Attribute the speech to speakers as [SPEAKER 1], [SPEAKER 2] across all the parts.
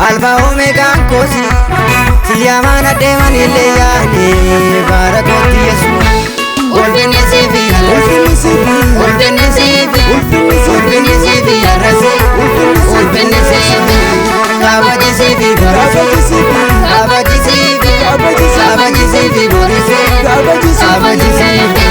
[SPEAKER 1] Alfa Omega kosi Siyamana deman ileyani Barakoti Yesu Ulfini sifi Ulfini sifi Ulfini sifi Ulfini sifi Arasi Ulfini sifi Kabaji sifi Kabaji sifi Kabaji sifi Kabaji sifi Borise Kabaji sifi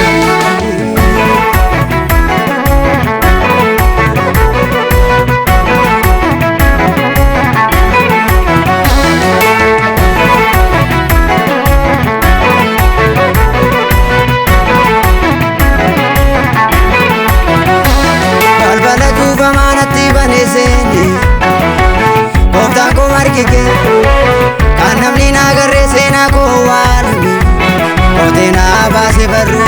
[SPEAKER 1] Kan namni nagarre seenaa koo waanami Kootee naa baase barru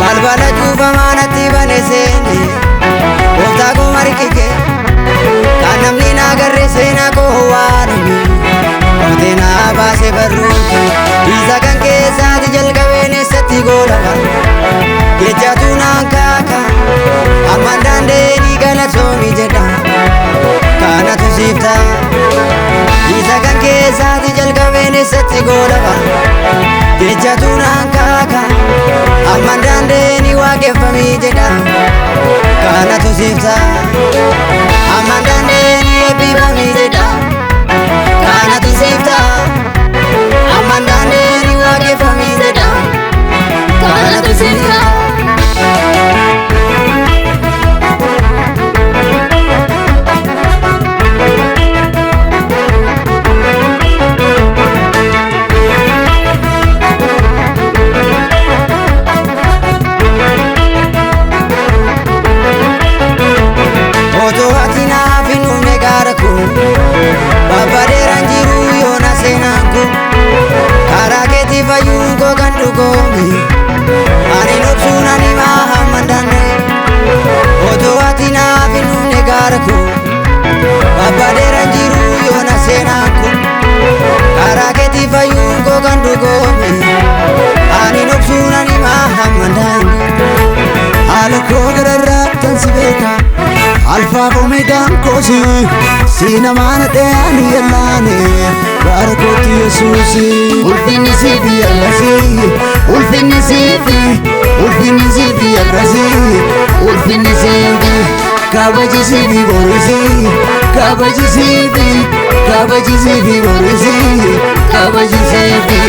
[SPEAKER 1] balbala cuufamaa natti bane seene Gooftaa koo marqige Kan namni nagarre seenaa koo waanami Kootee naa baase barru Isa kan keessaati jalqabeen eessatti goolaba Jechatu naan kaaka Ammaan daandeenii galatoomi jedha Kanatu siif ta'a Isa kan keessaati jalqabeen eessatti goolaba Jechatu naan kaaka Ammaan daandeenii waaqeffamii jedha Kanatu siif ta'a Ammaan daandeenii eebbifamii jedha Kanatu siif ta'a Ammaan daandeenii waaqeffamii jedha Kanatu siif ta'a Babbadeeraan jiru yoona seenaan kun karaa keetii fayyuun koo kan dhugoome ani dhoksuun ani maa hamma danda'e otoo ati naaf hin dhumne gaara koo babbadeeraan jiru yoona seenaan kun karaa keetii fayyuun koo kan dhugoome ani dhoksuun ani maa hamma danda'e haala koo gararraa kan si beeka Alfa Omega kosi Sina mana deani yellane Barakoti Yesusi Ulfini sifi Arasi Ulfini sifi Ulfini sifi Arasi Ulfini sifi Kabaji sifi Borisi Kabaji sifi Kabaji sifi Borisi Kabaji sifi